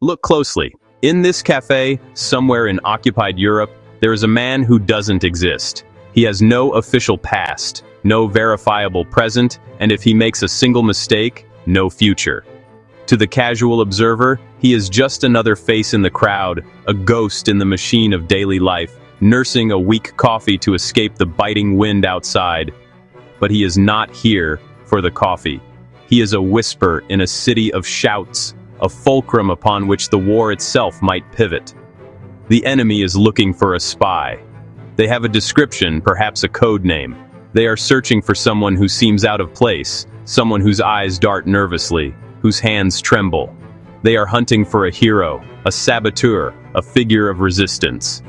Look closely. In this cafe, somewhere in occupied Europe, there is a man who doesn't exist. He has no official past, no verifiable present, and if he makes a single mistake, no future. To the casual observer, he is just another face in the crowd, a ghost in the machine of daily life, nursing a weak coffee to escape the biting wind outside. But he is not here for the coffee. He is a whisper in a city of shouts, a fulcrum upon which the war itself might pivot. The enemy is looking for a spy. They have a description, perhaps a code name. They are searching for someone who seems out of place, someone whose eyes dart nervously, whose hands tremble. They are hunting for a hero, a saboteur, a figure of resistance.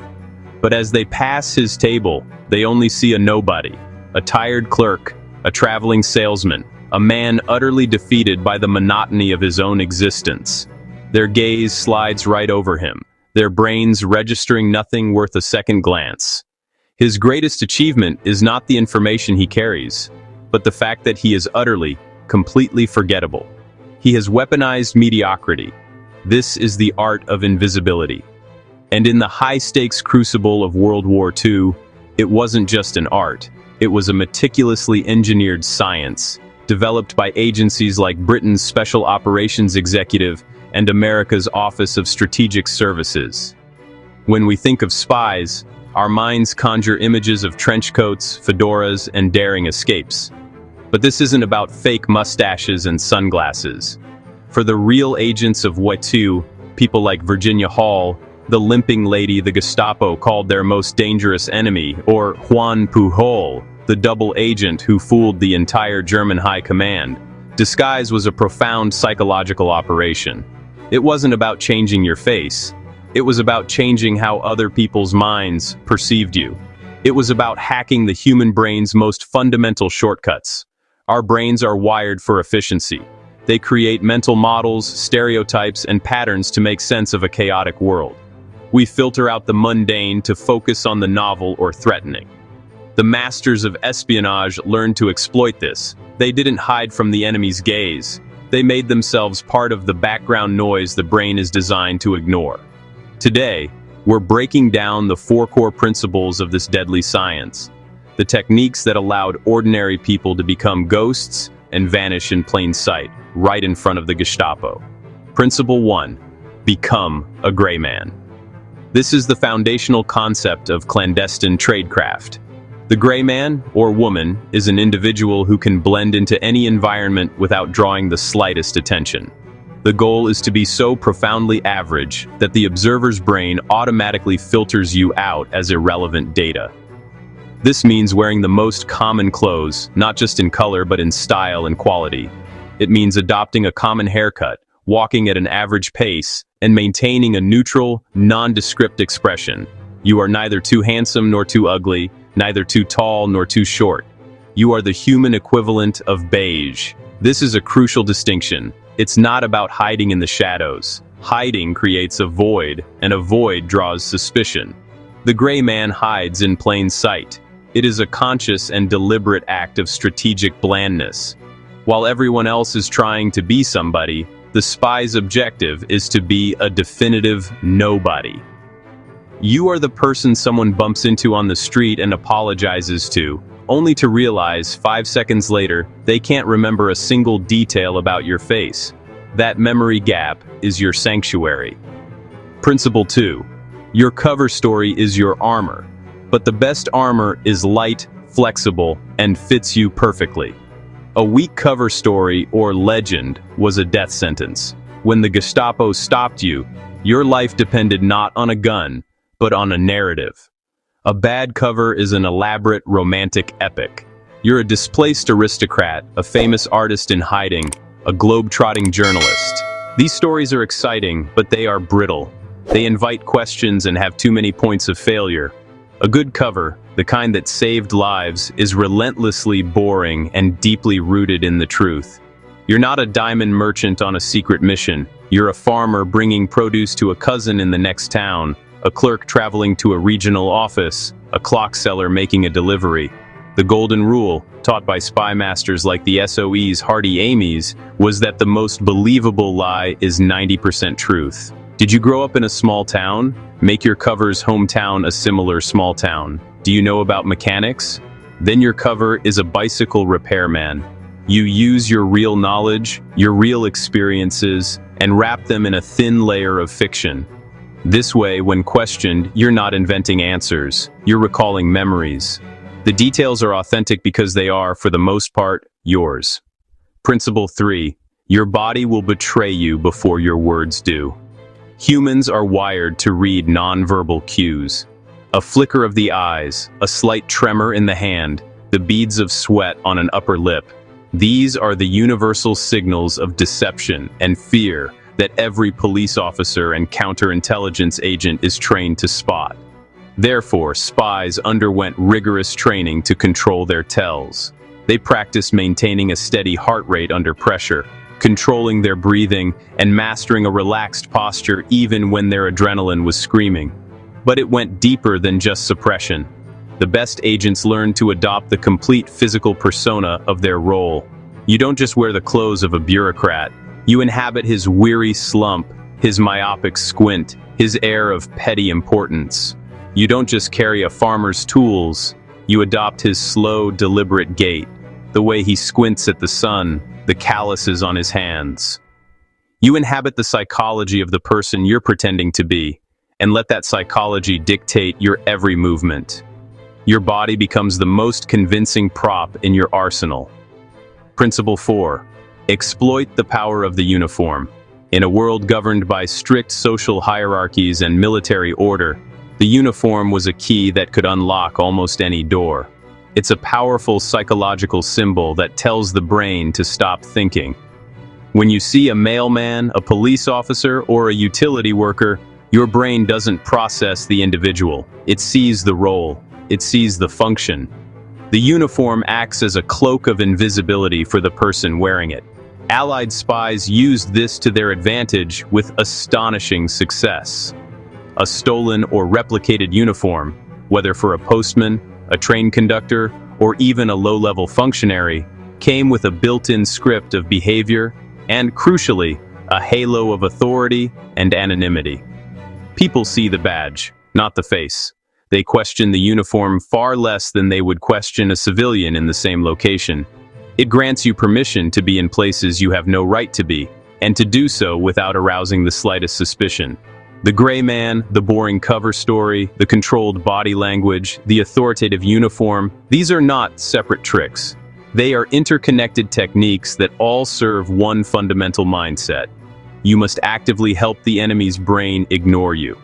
But as they pass his table, they only see a nobody, a tired clerk, a traveling salesman, a man utterly defeated by the monotony of his own existence. Their gaze slides right over him, their brains registering nothing worth a second glance. His greatest achievement is not the information he carries, but the fact that he is utterly, completely forgettable. He has weaponized mediocrity. This is the art of invisibility. And in the high-stakes crucible of World War II, it wasn't just an art, it was a meticulously engineered science, developed by agencies like Britain's Special Operations Executive and America's Office of Strategic Services. When we think of spies, our minds conjure images of trench coats, fedoras, and daring escapes. But this isn't about fake mustaches and sunglasses. For the real agents of WWII, people like Virginia Hall, the limping lady the Gestapo called their most dangerous enemy, or Juan Pujol, the double agent who fooled the entire German high command, disguise was a profound psychological operation. It wasn't about changing your face. It was about changing how other people's minds perceived you. It was about hacking the human brain's most fundamental shortcuts. Our brains are wired for efficiency. They create mental models, stereotypes, and patterns to make sense of a chaotic world. We filter out the mundane to focus on the novel or threatening. The masters of espionage learned to exploit this. They didn't hide from the enemy's gaze. They made themselves part of the background noise the brain is designed to ignore. Today, we're breaking down the four core principles of this deadly science, the techniques that allowed ordinary people to become ghosts and vanish in plain sight, right in front of the Gestapo. Principle 1. Become a gray man. This is the foundational concept of clandestine tradecraft. The gray man, or woman, is an individual who can blend into any environment without drawing the slightest attention. The goal is to be so profoundly average that the observer's brain automatically filters you out as irrelevant data. This means wearing the most common clothes, not just in color but in style and quality. It means adopting a common haircut, walking at an average pace, and maintaining a neutral, nondescript expression. You are neither too handsome nor too ugly, neither too tall nor too short. You are the human equivalent of beige. This is a crucial distinction. It's not about hiding in the shadows. Hiding creates a void, and a void draws suspicion. The gray man hides in plain sight. It is a conscious and deliberate act of strategic blandness. While everyone else is trying to be somebody, the spy's objective is to be a definitive nobody. You are the person someone bumps into on the street and apologizes to, only to realize 5 seconds later they can't remember a single detail about your face. That memory gap is your sanctuary. Principle 2. Your cover story is your armor, but the best armor is light, flexible, and fits you perfectly. A weak cover story or legend was a death sentence. When the Gestapo stopped you, your life depended not on a gun, but on a narrative. A bad cover is an elaborate romantic epic. You're a displaced aristocrat, a famous artist in hiding, a globe-trotting journalist. These stories are exciting, but they are brittle. They invite questions and have too many points of failure. A good cover, the kind that saved lives, is relentlessly boring and deeply rooted in the truth. You're not a diamond merchant on a secret mission. You're a farmer bringing produce to a cousin in the next town, a clerk traveling to a regional office, a clock seller making a delivery. The golden rule, taught by spy masters like the SOE's Hardy Amy's, was that the most believable lie is 90% truth. Did you grow up in a small town? Make your cover's hometown a similar small town. Do you know about mechanics? Then your cover is a bicycle repairman. You use your real knowledge, your real experiences, and wrap them in a thin layer of fiction. This way, when questioned, you're not inventing answers. You're recalling memories. The details are authentic because they are, for the most part, yours. Principle 3. Your body will betray you before your words do. Humans are wired to read nonverbal cues. A flicker of the eyes, a slight tremor in the hand, the beads of sweat on an upper lip. These are the universal signals of deception and fear that every police officer and counterintelligence agent is trained to spot. Therefore, spies underwent rigorous training to control their tells. They practiced maintaining a steady heart rate under pressure, controlling their breathing, and mastering a relaxed posture even when their adrenaline was screaming. But it went deeper than just suppression. The best agents learned to adopt the complete physical persona of their role. You don't just wear the clothes of a bureaucrat. You inhabit his weary slump, his myopic squint, his air of petty importance. You don't just carry a farmer's tools. You adopt his slow, deliberate gait, the way he squints at the sun, the calluses on his hands. You inhabit the psychology of the person you're pretending to be, and let that psychology dictate your every movement. Your body becomes the most convincing prop in your arsenal. Principle 4. Exploit the power of the uniform. In a world governed by strict social hierarchies and military order, the uniform was a key that could unlock almost any door. It's a powerful psychological symbol that tells the brain to stop thinking. When you see a mailman, a police officer, or a utility worker, your brain doesn't process the individual. It sees the role. It sees the function. The uniform acts as a cloak of invisibility for the person wearing it. Allied spies used this to their advantage with astonishing success. A stolen or replicated uniform, whether for a postman, a train conductor, or even a low-level functionary, came with a built-in script of behavior and, crucially, a halo of authority and anonymity. People see the badge, not the face. They question the uniform far less than they would question a civilian in the same location. It grants you permission to be in places you have no right to be, and to do so without arousing the slightest suspicion. The gray man, the boring cover story, the controlled body language, the authoritative uniform, these are not separate tricks. They are interconnected techniques that all serve one fundamental mindset. You must actively help the enemy's brain ignore you.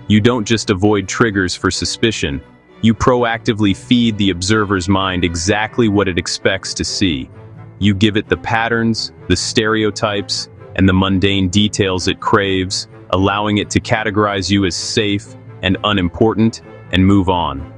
You don't just avoid triggers for suspicion. You proactively feed the observer's mind exactly what it expects to see. You give it the patterns, the stereotypes, and the mundane details it craves, allowing it to categorize you as safe and unimportant and move on.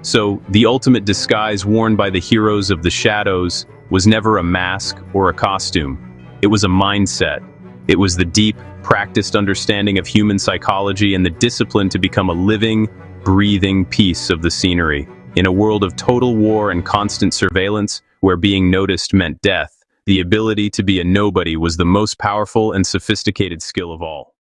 So, the ultimate disguise worn by the heroes of the shadows was never a mask or a costume. It was a mindset. It was the deep, practiced understanding of human psychology and the discipline to become a living, breathing piece of the scenery. In a world of total war and constant surveillance, where being noticed meant death, the ability to be a nobody was the most powerful and sophisticated skill of all.